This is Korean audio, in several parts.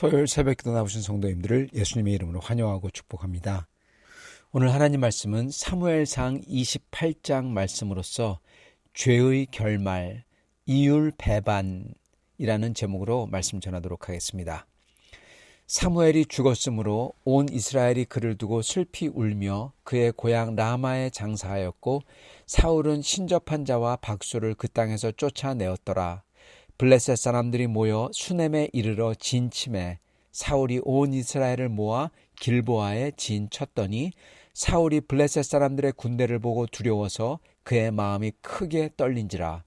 토요일 새벽기도 나오신 성도님들을 예수님의 이름으로 환영하고 축복합니다. 오늘 하나님 말씀은 사무엘상 28장 말씀으로서 죄의 결말, 이율배반이라는 제목으로 말씀 전하도록 하겠습니다. 사무엘이 죽었으므로 온 이스라엘이 그를 두고 슬피 울며 그의 고향 라마에 장사하였고 사울은 신접한 자와 박수를 그 땅에서 쫓아내었더라. 블레셋 사람들이 모여 수넴에 이르러 진침해 사울이 온 이스라엘을 모아 길보아에 진쳤더니 사울이 블레셋 사람들의 군대를 보고 두려워서 그의 마음이 크게 떨린지라.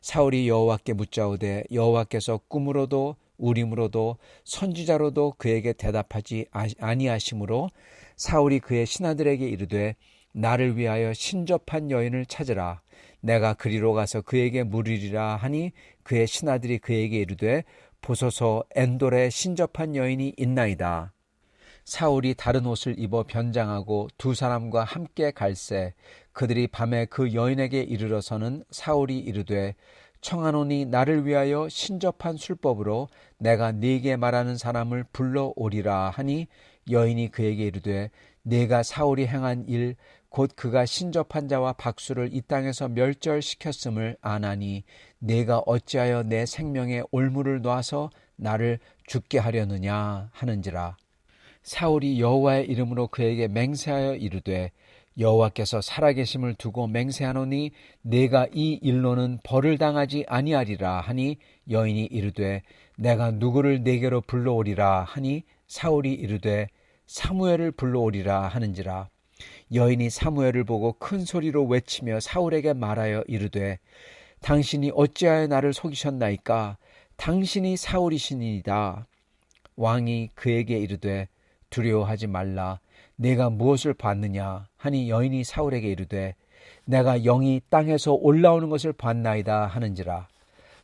사울이 여호와께 묻자오되 여호와께서 꿈으로도 우림으로도 선지자로도 그에게 대답하지 아니하시므로 사울이 그의 신하들에게 이르되 나를 위하여 신접한 여인을 찾으라. 내가 그리로 가서 그에게 물으리라 하니 그의 신하들이 그에게 이르되 보소서 엔돌에 신접한 여인이 있나이다. 사울이 다른 옷을 입어 변장하고 두 사람과 함께 갈새 그들이 밤에 그 여인에게 이르러서는 사울이 이르되 청하노니 나를 위하여 신접한 술법으로 내가 네게 말하는 사람을 불러오리라 하니 여인이 그에게 이르되 네가 사울이 행한 일 곧 그가 신접한 자와 박수를 이 땅에서 멸절시켰음을 아나니 네가 어찌하여 내 생명에 올무를 놔서 나를 죽게 하려느냐 하는지라. 사울이 여호와의 이름으로 그에게 맹세하여 이르되 여호와께서 살아계심을 두고 맹세하노니 네가 이 일로는 벌을 당하지 아니하리라 하니 여인이 이르되 내가 누구를 네게로 불러오리라 하니 사울이 이르되 사무엘을 불러오리라 하는지라. 여인이 사무엘을 보고 큰 소리로 외치며 사울에게 말하여 이르되 당신이 어찌하여 나를 속이셨나이까? 당신이 사울이시니이다. 왕이 그에게 이르되 두려워하지 말라. 내가 무엇을 봤느냐 하니 여인이 사울에게 이르되 내가 영이 땅에서 올라오는 것을 봤나이다 하는지라.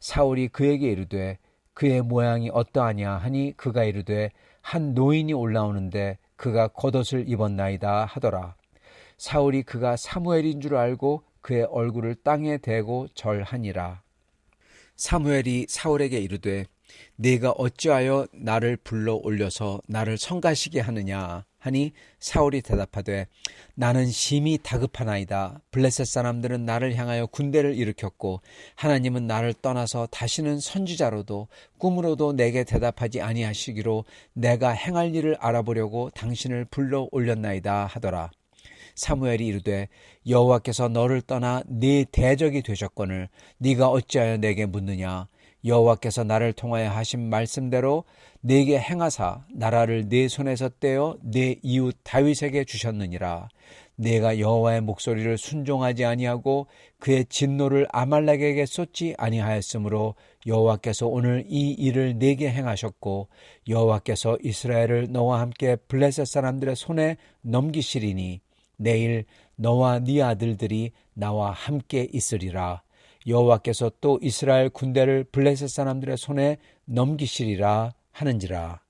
사울이 그에게 이르되 그의 모양이 어떠하냐 하니 그가 이르되 한 노인이 올라오는데 그가 겉옷을 입었나이다 하더라. 사울이 그가 사무엘인 줄 알고 그의 얼굴을 땅에 대고 절하니라. 사무엘이 사울에게 이르되 네가 어찌하여 나를 불러 올려서 나를 성가시게 하느냐 하니 사울이 대답하되 나는 심히 다급하나이다. 블레셋 사람들은 나를 향하여 군대를 일으켰고 하나님은 나를 떠나서 다시는 선지자로도 꿈으로도 내게 대답하지 아니하시기로 내가 행할 일을 알아보려고 당신을 불러 올렸나이다 하더라. 사무엘이 이르되 여호와께서 너를 떠나 네 대적이 되셨거늘 네가 어찌하여 내게 묻느냐. 여호와께서 나를 통하여 하신 말씀대로 네게 행하사 나라를 네 손에서 떼어 네 이웃 다윗에게 주셨느니라. 네가 여호와의 목소리를 순종하지 아니하고 그의 진노를 아말렉에게 쏟지 아니하였으므로 여호와께서 오늘 이 일을 네게 행하셨고 여호와께서 이스라엘을 너와 함께 블레셋 사람들의 손에 넘기시리니 내일 너와 네 아들들이 나와 함께 있으리라. 여호와께서 또 이스라엘 군대를 블레셋 사람들의 손에 넘기시리라 하는지라.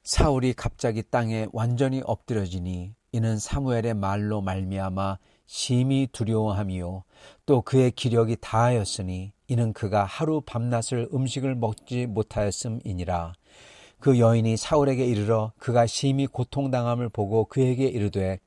사울이 갑자기 땅에 완전히 엎드려지니 이는 사무엘의 말로 말미암아 심히 두려워함이요 또 그의 기력이 다하였으니 이는 그가 하루 밤낮을 음식을 먹지 못하였음이니라. 그 여인이 사울에게 이르러 그가 심히 고통당함을 보고 그에게 이르되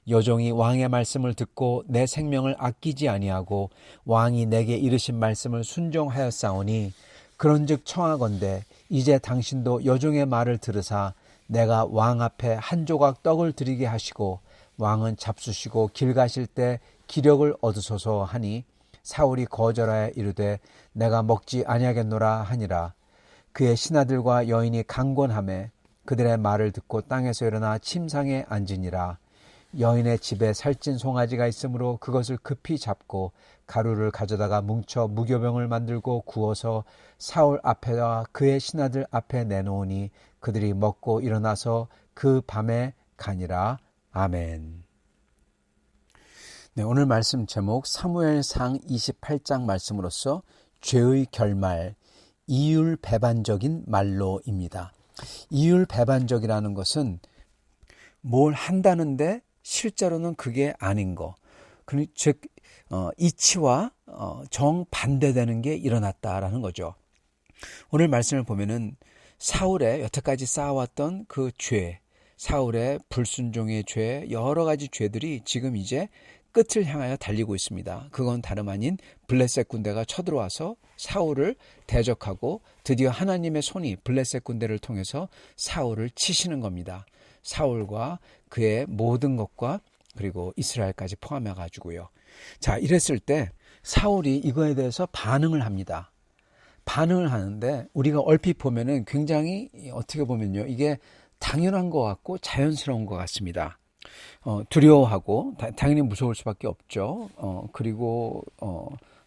여종이 왕의 말씀을 듣고 내 생명을 아끼지 아니하고 왕이 내게 이르신 말씀을 순종하였사오니 그런즉 청하건대 이제 당신도 여종의 말을 들으사 내가 왕 앞에 한 조각 떡을 드리게 하시고 왕은 잡수시고 길 가실 때 기력을 얻으소서 하니 사울이 거절하여 이르되 내가 먹지 아니하겠노라 하니라. 그의 신하들과 여인이 강권하매 그들의 말을 듣고 땅에서 일어나 침상에 앉으니라. 여인의 집에 살찐 송아지가 있으므로 그것을 급히 잡고 가루를 가져다가 뭉쳐 무교병을 만들고 구워서 사울 앞에와 그의 신하들 앞에 내놓으니 그들이 먹고 일어나서 그 밤에 가니라. 아멘. 네, 오늘 말씀 제목 사무엘상 28장 말씀으로서 죄의 결말, 이율배반적인 말로입니다. 이율배반적이라는 것은 뭘 한다는데 실제로는 그게 아닌 거, 즉 이치와 정반대되는 게 일어났다라는 거죠. 오늘 말씀을 보면은 사울의 여태까지 쌓아왔던 그 죄, 사울의 불순종의 죄, 여러 가지 죄들이 지금 이제 끝을 향하여 달리고 있습니다. 그건 다름 아닌 블레셋 군대가 쳐들어와서 사울을 대적하고 드디어 하나님의 손이 블레셋 군대를 통해서 사울을 치시는 겁니다. 사울과 그의 모든 것과 그리고 이스라엘까지 포함해 가지고요. 자, 이랬을 때 사울이 이거에 대해서 반응을 합니다. 반응을 하는데 우리가 얼핏 보면은 굉장히 어떻게 보면요, 이게 당연한 것 같고 자연스러운 것 같습니다. 두려워하고 당연히 무서울 수밖에 없죠. 그리고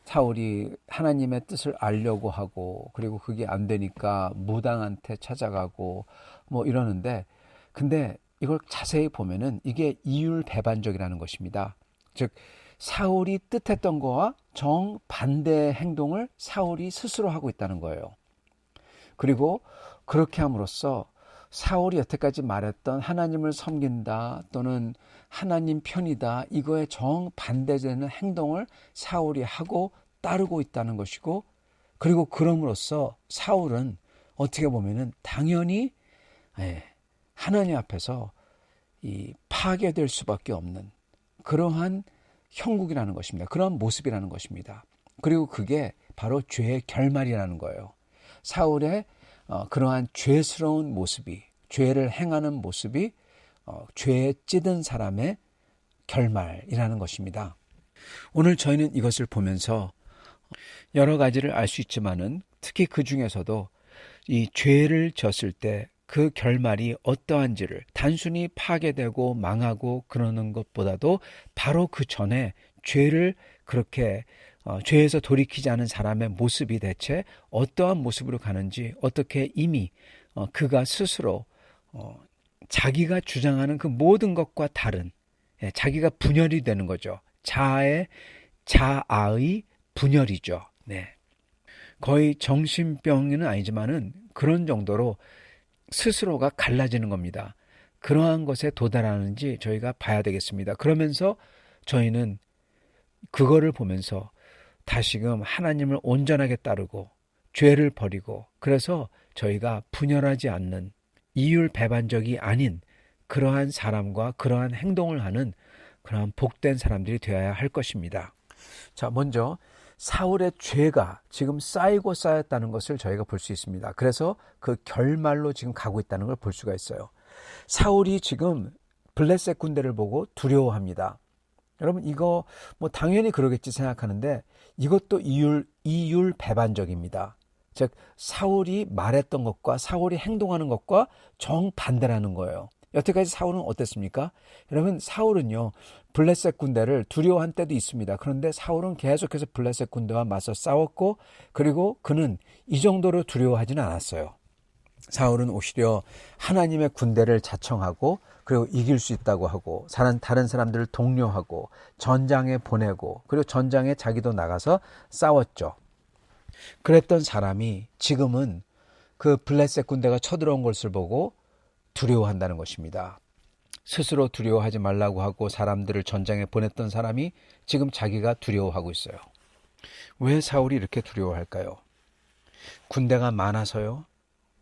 사울이 하나님의 뜻을 알려고 하고 그리고 그게 안 되니까 무당한테 찾아가고 뭐 이러는데, 근데 이걸 자세히 보면은 이게 이율배반적이라는 것입니다. 즉 사울이 뜻했던 거와 정반대의 행동을 사울이 스스로 하고 있다는 거예요. 그리고 그렇게 함으로써 사울이 여태까지 말했던 하나님을 섬긴다 또는 하나님 편이다, 이거에 정반대되는 행동을 사울이 하고 따르고 있다는 것이고, 그리고 그럼으로써 사울은 어떻게 보면은 당연히 하나님 앞에서 이 파괴될 수밖에 없는 그러한 형국이라는 것입니다. 그런 모습이라는 것입니다. 그리고 그게 바로 죄의 결말이라는 거예요. 사울의 그러한 죄스러운 모습이, 죄를 행하는 모습이 죄에 찌든 사람의 결말이라는 것입니다. 오늘 저희는 이것을 보면서 여러 가지를 알 수 있지만은 특히 그 중에서도 이 죄를 졌을 때 그 결말이 어떠한지를, 단순히 파괴되고 망하고 그러는 것보다도 바로 그 전에 죄를 그렇게 죄에서 돌이키지 않은 사람의 모습이 대체 어떠한 모습으로 가는지, 어떻게 이미 그가 스스로 자기가 주장하는 그 모든 것과 다른, 자기가 분열이 되는 거죠. 자아의 분열이죠. 네. 거의 정신병은 아니지만은 그런 정도로 스스로가 갈라지는 겁니다. 그러한 것에 도달하는지 저희가 봐야 되겠습니다. 그러면서 저희는 그거를 보면서 다시금 하나님을 온전하게 따르고 죄를 버리고, 그래서 저희가 분열하지 않는 이율배반적이 아닌 그러한 사람과 그러한 행동을 하는 그러한 복된 사람들이 되어야 할 것입니다. 자, 먼저 사울의 죄가 지금 쌓이고 쌓였다는 것을 저희가 볼 수 있습니다. 그래서 그 결말로 지금 가고 있다는 걸 볼 수가 있어요. 사울이 지금 블레셋 군대를 보고 두려워합니다. 여러분, 이거 뭐 당연히 그러겠지 생각하는데 이것도 이율배반적입니다. 즉 사울이 말했던 것과 사울이 행동하는 것과 정반대라는 거예요. 여태까지 사울은 어땠습니까? 여러분, 사울은요 블레셋 군대를 두려워한 때도 있습니다. 그런데 사울은 계속해서 블레셋 군대와 맞서 싸웠고, 그리고 그는 이 정도로 두려워하지는 않았어요. 사울은 오히려 하나님의 군대를 자청하고 그리고 이길 수 있다고 하고 다른 사람들을 독려하고 전장에 보내고, 그리고 전장에 자기도 나가서 싸웠죠. 그랬던 사람이 지금은 그 블레셋 군대가 쳐들어온 것을 보고 두려워한다는 것입니다. 스스로 두려워하지 말라고 하고 사람들을 전장에 보냈던 사람이 지금 자기가 두려워하고 있어요. 왜 사울이 이렇게 두려워할까요? 군대가 많아서요?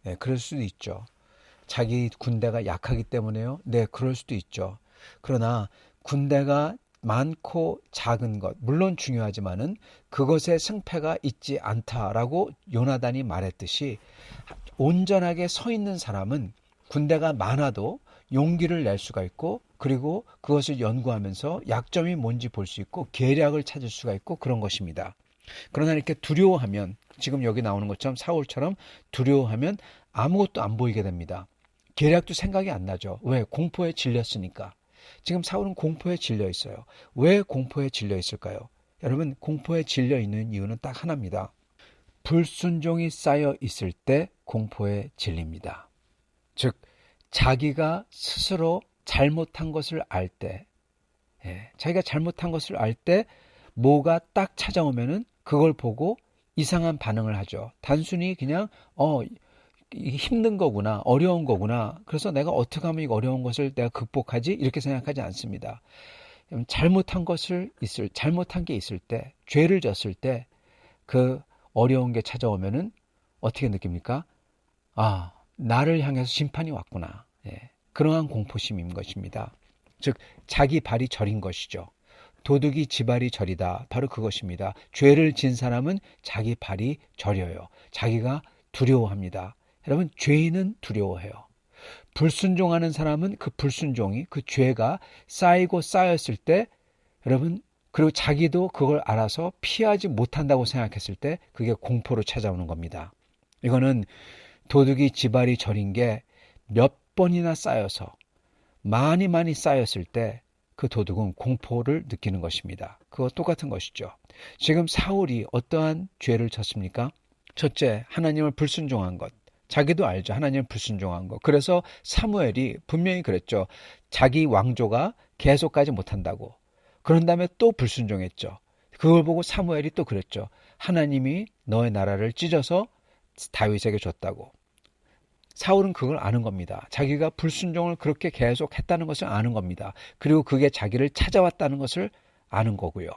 네, 그럴 수도 있죠. 자기 군대가 약하기 때문에요? 네, 그럴 수도 있죠. 그러나 군대가 많고 작은 것, 물론 중요하지만은 그것에 승패가 있지 않다라고 요나단이 말했듯이, 온전하게 서 있는 사람은 군대가 많아도 용기를 낼 수가 있고, 그리고 그것을 연구하면서 약점이 뭔지 볼 수 있고 계략을 찾을 수가 있고 그런 것입니다. 그러나 이렇게 두려워하면, 지금 여기 나오는 것처럼 사울처럼 두려워하면 아무것도 안 보이게 됩니다. 계략도 생각이 안 나죠. 왜? 공포에 질렸으니까. 지금 사울은 공포에 질려 있어요. 왜 공포에 질려 있을까요? 여러분, 공포에 질려 있는 이유는 딱 하나입니다. 불순종이 쌓여 있을 때 공포에 질립니다. 즉 자기가 스스로 잘못한 것을 알 때, 자기가 잘못한 것을 알 때 뭐가 딱 찾아오면은 그걸 보고 이상한 반응을 하죠. 단순히 그냥 이게 힘든 거구나, 어려운 거구나, 그래서 내가 어떻게 하면 이 어려운 것을 내가 극복하지, 이렇게 생각하지 않습니다. 잘못한 게 있을 때, 죄를 졌을 때 그 어려운 게 찾아오면은 어떻게 느낍니까? 나를 향해서 심판이 왔구나. 예, 그러한 공포심인 것입니다. 즉 자기 발이 저린 것이죠. 도둑이 지 발이 저리다. 바로 그것입니다. 죄를 진 사람은 자기 발이 저려요. 자기가 두려워합니다. 여러분, 죄인은 두려워해요. 불순종하는 사람은 그 불순종이, 그 죄가 쌓이고 쌓였을 때, 여러분, 그리고 자기도 그걸 알아서 피하지 못한다고 생각했을 때 그게 공포로 찾아오는 겁니다. 이거는 도둑이 지 발이 저린 게 몇 번이나 쌓여서 많이 쌓였을 때 그 도둑은 공포를 느끼는 것입니다. 그거 똑같은 것이죠. 지금 사울이 어떠한 죄를 졌습니까? 첫째, 하나님을 불순종한 것. 자기도 알죠. 하나님을 불순종한 것. 그래서 사무엘이 분명히 그랬죠. 자기 왕조가 계속 가지 못한다고. 그런 다음에 또 불순종했죠. 그걸 보고 사무엘이 또 그랬죠. 하나님이 너의 나라를 찢어서 다윗에게 줬다고. 사울은 그걸 아는 겁니다. 자기가 불순종을 그렇게 계속 했다는 것을 아는 겁니다. 그리고 그게 자기를 찾아왔다는 것을 아는 거고요.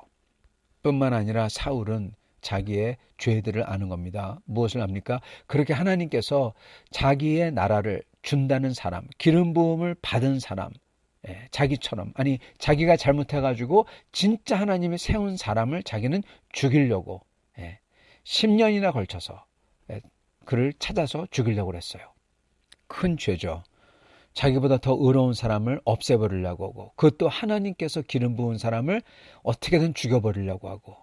뿐만 아니라 사울은 자기의 죄들을 아는 겁니다. 무엇을 압니까? 그렇게 하나님께서 자기의 나라를 준다는 사람, 기름 부음을 받은 사람, 자기처럼, 아니 자기가 잘못해가지고 진짜 하나님이 세운 사람을 자기는 죽이려고 10년이나 걸쳐서 그를 찾아서 죽이려고 했어요. 큰 죄죠. 자기보다 더 의로운 사람을 없애버리려고 하고, 그것도 하나님께서 기름 부은 사람을 어떻게든 죽여버리려고 하고,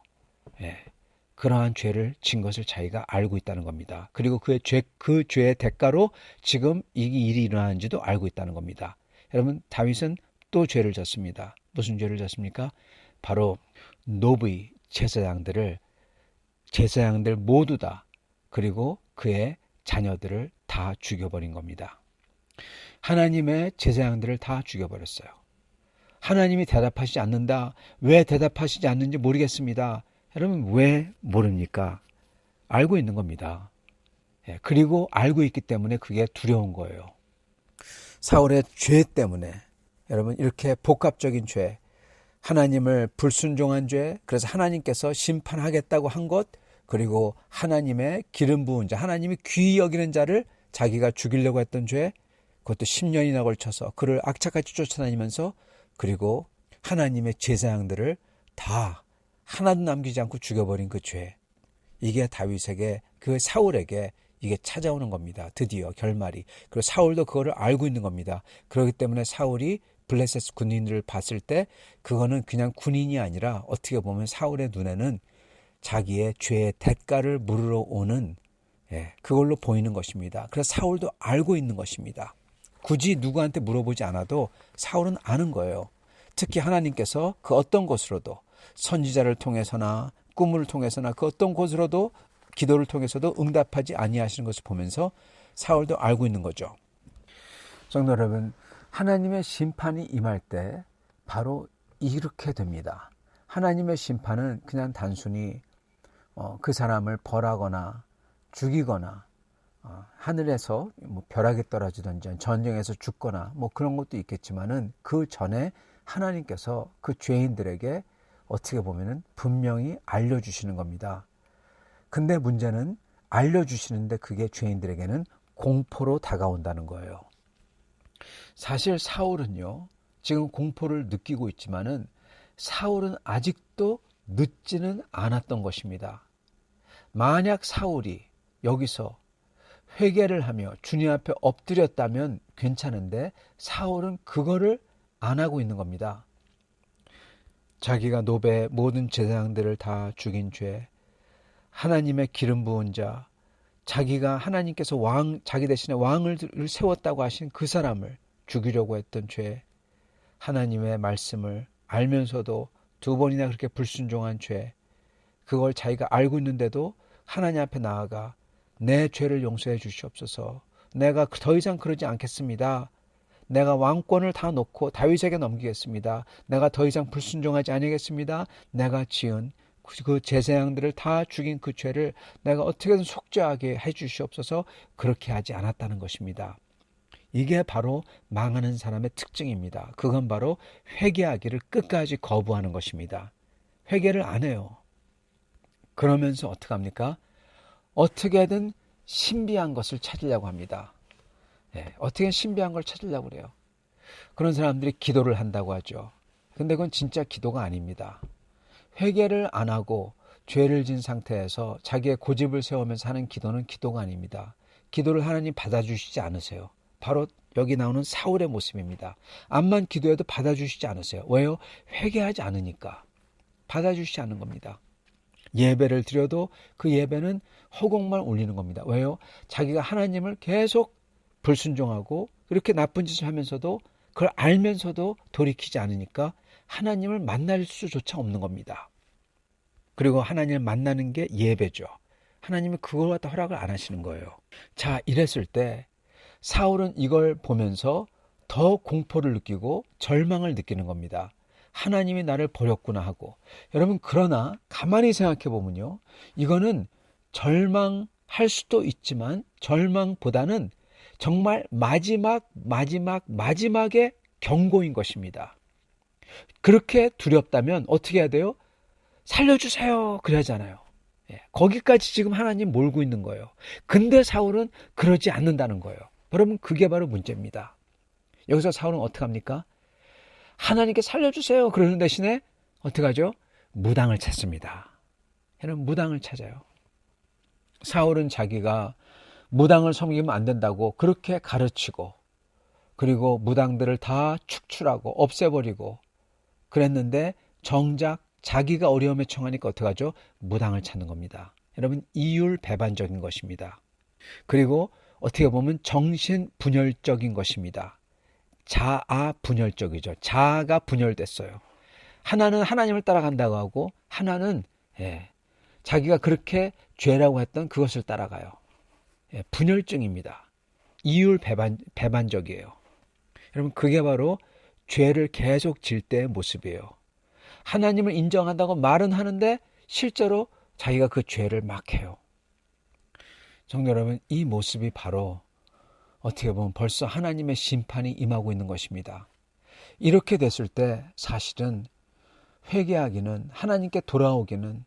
그러한 죄를 진 것을 자기가 알고 있다는 겁니다. 그리고 그 죄의 대가로 지금 이 일이 일어나는지도 알고 있다는 겁니다. 여러분, 다윗은 또 죄를 졌습니다. 무슨 죄를 졌습니까? 바로 노브이 제사장들 모두 다, 그리고 그의 자녀들을 다 죽여버린 겁니다. 하나님의 제사장들을 다 죽여버렸어요. 하나님이 대답하시지 않는다. 왜 대답하시지 않는지 모르겠습니다. 여러분, 왜 모릅니까? 알고 있는 겁니다. 그리고 알고 있기 때문에 그게 두려운 거예요. 사울의 죄 때문에, 여러분, 이렇게 복합적인 죄, 하나님을 불순종한 죄, 그래서 하나님께서 심판하겠다고 한 것, 그리고 하나님의 기름 부은 자, 하나님이 귀히 여기는 자를 자기가 죽이려고 했던 죄, 그것도 10년이나 걸쳐서 그를 악착같이 쫓아다니면서, 그리고 하나님의 제사장들을 다 하나도 남기지 않고 죽여버린 그 죄, 이게 다윗에게, 그 사울에게 이게 찾아오는 겁니다. 드디어 결말이. 그리고 사울도 그거를 알고 있는 겁니다. 그렇기 때문에 사울이 블레셋 군인들을 봤을 때 그거는 그냥 군인이 아니라 어떻게 보면 사울의 눈에는 자기의 죄의 대가를 물으러 오는, 그걸로 보이는 것입니다. 그래서 사울도 알고 있는 것입니다. 굳이 누구한테 물어보지 않아도 사울은 아는 거예요. 특히 하나님께서 그 어떤 것으로도, 선지자를 통해서나 꿈을 통해서나 그 어떤 곳으로도, 기도를 통해서도 응답하지 아니하시는 것을 보면서 사울도 알고 있는 거죠. 성도 여러분, 하나님의 심판이 임할 때 바로 이렇게 됩니다. 하나님의 심판은 그냥 단순히 그 사람을 벌하거나 죽이거나, 하늘에서 뭐 벼락이 떨어지든지 전쟁에서 죽거나 뭐 그런 것도 있겠지만은, 그 전에 하나님께서 그 죄인들에게 어떻게 보면은 분명히 알려주시는 겁니다. 근데 문제는 알려주시는데 그게 죄인들에게는 공포로 다가온다는 거예요. 사실 사울은요, 지금 공포를 느끼고 있지만은 사울은 아직도 늦지는 않았던 것입니다. 만약 사울이 여기서 회개를 하며 주님 앞에 엎드렸다면 괜찮은데, 사울은 그거를 안 하고 있는 겁니다. 자기가 노베 모든 제사장들을 다 죽인 죄, 하나님의 기름 부은 자, 자기가 하나님께서 자기 대신에 왕을 세웠다고 하신 그 사람을 죽이려고 했던 죄, 하나님의 말씀을 알면서도 2번이나 그렇게 불순종한 죄, 그걸 자기가 알고 있는데도 하나님 앞에 나아가 내 죄를 용서해 주시옵소서, 내가 더 이상 그러지 않겠습니다, 내가 왕권을 다 놓고 다윗에게 넘기겠습니다, 내가 더 이상 불순종하지 아니겠습니다, 내가 지은 그 제사장들을 다 죽인 그 죄를 내가 어떻게든 속죄하게 해 주시옵소서, 그렇게 하지 않았다는 것입니다. 이게 바로 망하는 사람의 특징입니다. 그건 바로 회개하기를 끝까지 거부하는 것입니다. 회개를 안 해요. 그러면서 어떻게 합니까? 어떻게든 신비한 것을 찾으려고 합니다. 어떻게 신비한 걸 찾으려고 그래요. 그런 사람들이 기도를 한다고 하죠. 근데 그건 진짜 기도가 아닙니다. 회개를 안 하고 죄를 진 상태에서 자기의 고집을 세우면서 하는 기도는 기도가 아닙니다. 기도를 하나님 받아주시지 않으세요. 바로 여기 나오는 사울의 모습입니다. 암만 기도해도 받아주시지 않으세요. 왜요? 회개하지 않으니까. 받아주시지 않는 겁니다. 예배를 드려도 그 예배는 허공만 울리는 겁니다. 왜요? 자기가 하나님을 계속 불순종하고 그렇게 나쁜 짓을 하면서도 그걸 알면서도 돌이키지 않으니까 하나님을 만날 수조차 없는 겁니다. 그리고 하나님을 만나는 게 예배죠. 하나님이 그걸 갖다 허락을 안 하시는 거예요. 자, 이랬을 때 사울은 이걸 보면서 더 공포를 느끼고 절망을 느끼는 겁니다. 하나님이 나를 버렸구나 하고. 여러분, 그러나 가만히 생각해 보면요. 이거는 절망할 수도 있지만 절망보다는 정말 마지막의 경고인 것입니다. 그렇게 두렵다면 어떻게 해야 돼요? 살려주세요. 그러잖아요. 거기까지 지금 하나님 몰고 있는 거예요. 근데 사울은 그러지 않는다는 거예요. 여러분, 그게 바로 문제입니다. 여기서 사울은 어떻게 합니까? 하나님께 살려주세요. 그러는 대신에 어떻게 하죠? 무당을 찾습니다. 얘는 무당을 찾아요. 사울은 자기가 무당을 섬기면 안 된다고 그렇게 가르치고 그리고 무당들을 다 축출하고 없애버리고 그랬는데 정작 자기가 어려움에 처하니까 어떡하죠? 무당을 찾는 겁니다. 여러분, 이율배반적인 것입니다. 그리고 어떻게 보면 정신분열적인 것입니다. 자아분열적이죠. 자아가 분열됐어요. 하나는 하나님을 따라간다고 하고 하나는 자기가 그렇게 죄라고 했던 그것을 따라가요. 분열증입니다. 이율배반적이에요. 여러분, 그게 바로 죄를 계속 질 때의 모습이에요. 하나님을 인정한다고 말은 하는데 실제로 자기가 그 죄를 막 해요. 성도 여러분, 이 모습이 바로 어떻게 보면 벌써 하나님의 심판이 임하고 있는 것입니다. 이렇게 됐을 때 사실은 회개하기는, 하나님께 돌아오기는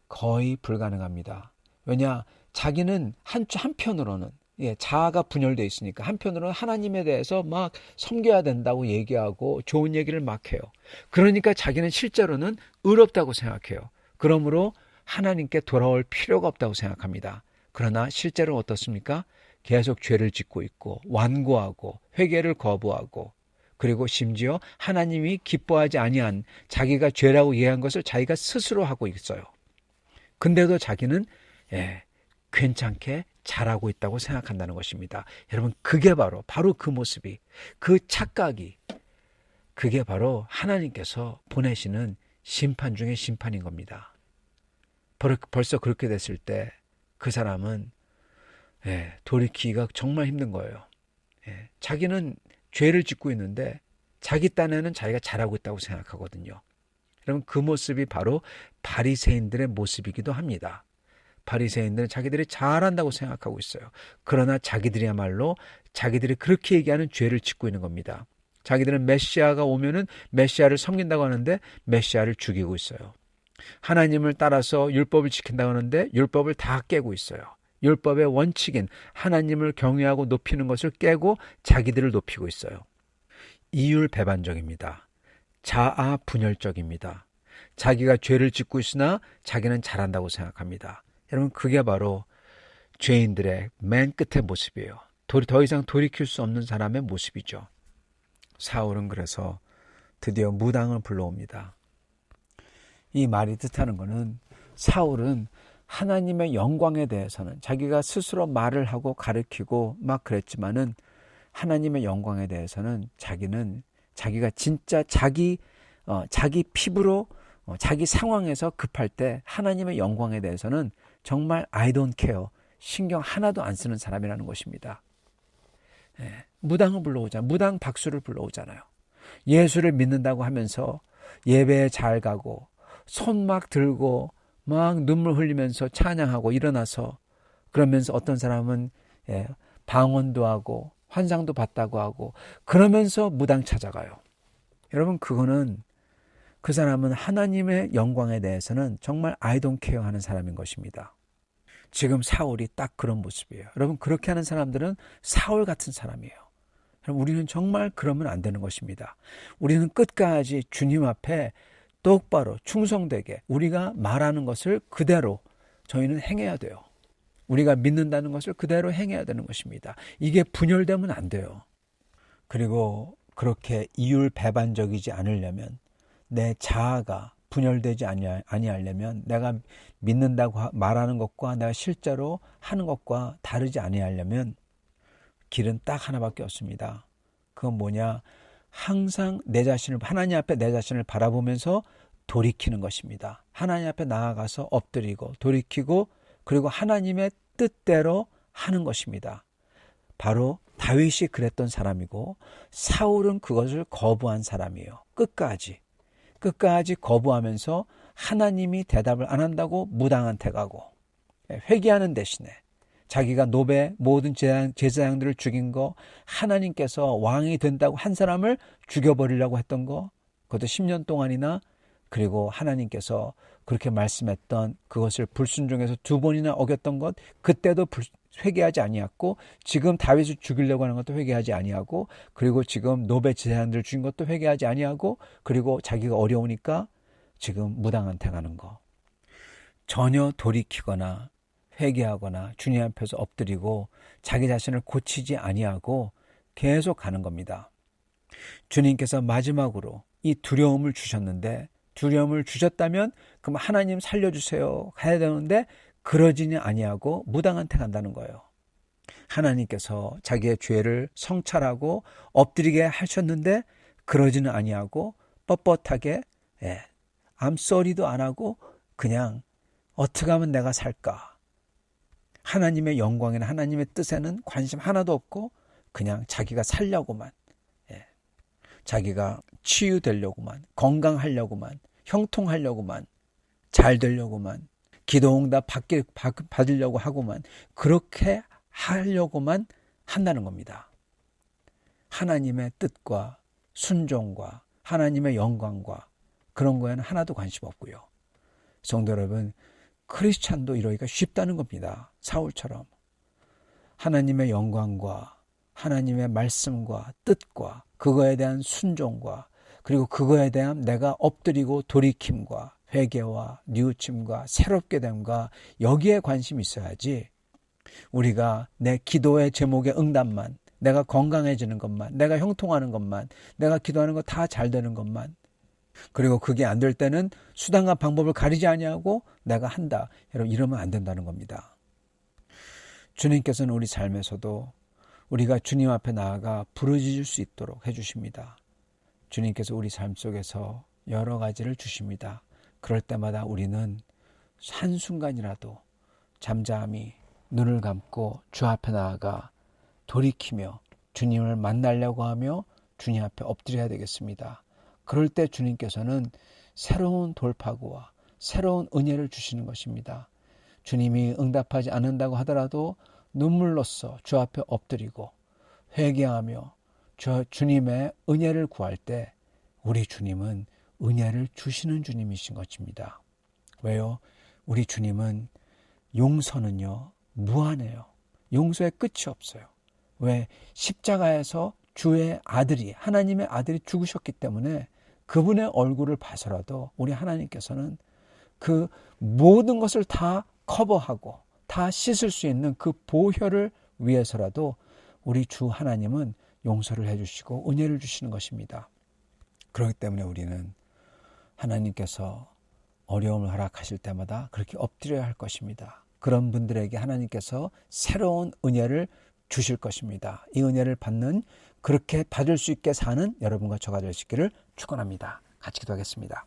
거의 불가능합니다. 왜냐? 자기는 한편으로는 자아가 분열되어 있으니까 한편으로는 하나님에 대해서 막 섬겨야 된다고 얘기하고 좋은 얘기를 막 해요. 그러니까 자기는 실제로는 의롭다고 생각해요. 그러므로 하나님께 돌아올 필요가 없다고 생각합니다. 그러나 실제로 어떻습니까? 계속 죄를 짓고 있고 완고하고 회개를 거부하고 그리고 심지어 하나님이 기뻐하지 아니한 자기가 죄라고 이해한 것을 자기가 스스로 하고 있어요. 근데도 자기는 괜찮게 잘하고 있다고 생각한다는 것입니다. 여러분, 그게 바로 그 모습이, 그 착각이, 그게 바로 하나님께서 보내시는 심판 중의 심판인 겁니다. 벌써 그렇게 됐을 때 그 사람은 돌이키기가 정말 힘든 거예요. 자기는 죄를 짓고 있는데 자기 딴에는 자기가 잘하고 있다고 생각하거든요. 여러분, 그 모습이 바로 바리새인들의 모습이기도 합니다. 바리새인들은 자기들이 잘한다고 생각하고 있어요. 그러나 자기들이야말로 자기들이 그렇게 얘기하는 죄를 짓고 있는 겁니다. 자기들은 메시아가 오면은 메시아를 섬긴다고 하는데 메시아를 죽이고 있어요. 하나님을 따라서 율법을 지킨다고 하는데 율법을 다 깨고 있어요. 율법의 원칙인 하나님을 경외하고 높이는 것을 깨고 자기들을 높이고 있어요. 이율배반적입니다. 자아분열적입니다. 자기가 죄를 짓고 있으나 자기는 잘한다고 생각합니다. 여러분, 그게 바로 죄인들의 맨 끝의 모습이에요. 더 이상 돌이킬 수 없는 사람의 모습이죠. 사울은 그래서 드디어 무당을 불러옵니다. 이 말이 뜻하는 것은 사울은 하나님의 영광에 대해서는 자기가 스스로 말을 하고 가르치고 막 그랬지만은 하나님의 영광에 대해서는 자기가 진짜 자기 피부로 자기 상황에서 급할 때 하나님의 영광에 대해서는 정말 I don't care, 신경 하나도 안 쓰는 사람이라는 것입니다. 무당을 불러오잖아요. 무당 박수를 불러오잖아요. 예수를 믿는다고 하면서 예배에 잘 가고 손 막 들고 막 눈물 흘리면서 찬양하고 일어나서 그러면서 어떤 사람은 방언도 하고 환상도 봤다고 하고 그러면서 무당 찾아가요. 여러분, 그 사람은 하나님의 영광에 대해서는 정말 I don't care 하는 사람인 것입니다. 지금 사울이 딱 그런 모습이에요. 여러분, 그렇게 하는 사람들은 사울 같은 사람이에요. 우리는 정말 그러면 안 되는 것입니다. 우리는 끝까지 주님 앞에 똑바로 충성되게 우리가 말하는 것을 그대로 저희는 행해야 돼요. 우리가 믿는다는 것을 그대로 행해야 되는 것입니다. 이게 분열되면 안 돼요. 그리고 그렇게 이율배반적이지 않으려면, 내 자아가 분열되지 아니하려면, 내가 믿는다고 말하는 것과 내가 실제로 하는 것과 다르지 아니하려면 길은 딱 하나밖에 없습니다. 그건 뭐냐? 항상 내 자신을, 하나님 앞에 내 자신을 바라보면서 돌이키는 것입니다. 하나님 앞에 나아가서 엎드리고 돌이키고, 그리고 하나님의 뜻대로 하는 것입니다. 바로 다윗이 그랬던 사람이고, 사울은 그것을 거부한 사람이에요. 끝까지 거부하면서 하나님이 대답을 안 한다고 무당한테 가고, 회개하는 대신에 자기가 노베 모든 제사장들을 죽인 거, 하나님께서 왕이 된다고 한 사람을 죽여버리려고 했던 거, 그것도 10년 동안이나, 그리고 하나님께서 그렇게 말씀했던 그것을 불순종해서 2번이나 어겼던 것, 그때도 회개하지 아니했고, 지금 다윗을 죽이려고 하는 것도 회개하지 아니하고, 그리고 지금 노베 제사장들을 죽인 것도 회개하지 아니하고, 그리고 자기가 어려우니까 지금 무당한테 가는 거, 전혀 돌이키거나 회개하거나 주님 앞에서 엎드리고 자기 자신을 고치지 아니하고 계속 가는 겁니다. 주님께서 마지막으로 이 두려움을 주셨는데, 두려움을 주셨다면 그럼 하나님 살려주세요 해야 되는데 그러지는 아니하고 무당한테 간다는 거예요. 하나님께서 자기의 죄를 성찰하고 엎드리게 하셨는데 그러지는 아니하고 뻣뻣하게 암소리도 안 하고 그냥 어떻게 하면 내가 살까, 하나님의 영광이나 하나님의 뜻에는 관심 하나도 없고 그냥 자기가 살려고만, 자기가 치유되려고만, 건강하려고만, 형통하려고만, 잘 되려고만, 기도응답 받으려고 하고만, 그렇게 하려고만 한다는 겁니다. 하나님의 뜻과 순종과 하나님의 영광과 그런 거에는 하나도 관심 없고요. 성도 여러분, 크리스찬도 이러기가 쉽다는 겁니다. 사울처럼 하나님의 영광과 하나님의 말씀과 뜻과 그거에 대한 순종과, 그리고 그거에 대한 내가 엎드리고 돌이킴과 회개와 뉘우침과 새롭게 됨과, 여기에 관심이 있어야지, 우리가 내 기도의 제목의 응답만, 내가 건강해지는 것만, 내가 형통하는 것만, 내가 기도하는 거 다 잘 되는 것만, 그리고 그게 안 될 때는 수단과 방법을 가리지 아니하고 내가 한다, 여러분, 이러면 안 된다는 겁니다. 주님께서는 우리 삶에서도 우리가 주님 앞에 나아가 부르짖을 수 있도록 해주십니다. 주님께서 우리 삶 속에서 여러 가지를 주십니다. 그럴 때마다 우리는 한순간이라도 잠잠히 눈을 감고 주 앞에 나아가 돌이키며 주님을 만나려고 하며 주님 앞에 엎드려야 되겠습니다. 그럴 때 주님께서는 새로운 돌파구와 새로운 은혜를 주시는 것입니다. 주님이 응답하지 않는다고 하더라도 눈물로써 주 앞에 엎드리고 회개하며 주님의 은혜를 구할 때 우리 주님은 은혜를 주시는 주님이신 것입니다. 왜요? 우리 주님은 용서는요, 무한해요. 용서의 끝이 없어요. 왜? 십자가에서 주의 아들이, 하나님의 아들이 죽으셨기 때문에 그분의 얼굴을 봐서라도 우리 하나님께서는 그 모든 것을 다 커버하고 다 씻을 수 있는 그 보혈을 위해서라도 우리 주 하나님은 용서를 해주시고 은혜를 주시는 것입니다. 그렇기 때문에 우리는 하나님께서 어려움을 허락하실 때마다 그렇게 엎드려야 할 것입니다. 그런 분들에게 하나님께서 새로운 은혜를 주실 것입니다. 이 은혜를 받는, 그렇게 받을 수 있게 사는 여러분과 저가 될 수 있기를 축원합니다. 같이 기도하겠습니다.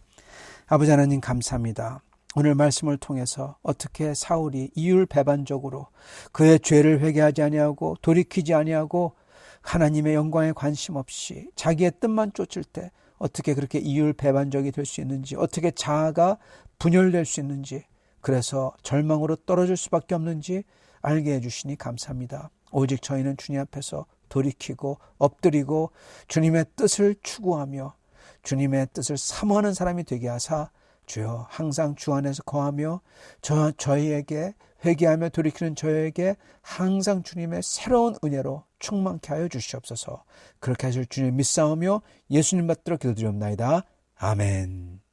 아버지 하나님, 감사합니다. 오늘 말씀을 통해서 어떻게 사울이 이율배반적으로 그의 죄를 회개하지 아니하고 돌이키지 아니하고 하나님의 영광에 관심 없이 자기의 뜻만 쫓을 때 어떻게 그렇게 이율배반적이 될 수 있는지, 어떻게 자아가 분열될 수 있는지, 그래서 절망으로 떨어질 수밖에 없는지 알게 해주시니 감사합니다. 오직 저희는 주님 앞에서 돌이키고 엎드리고 주님의 뜻을 추구하며 주님의 뜻을 사모하는 사람이 되게 하사 주여 항상 주 안에서 거하며 저희에게 회개하며 돌이키는 저희에게 항상 주님의 새로운 은혜로 충만케 하여 주시옵소서. 그렇게 하실 주님 믿사오며 예수님 받들어 기도드리옵나이다. 아멘.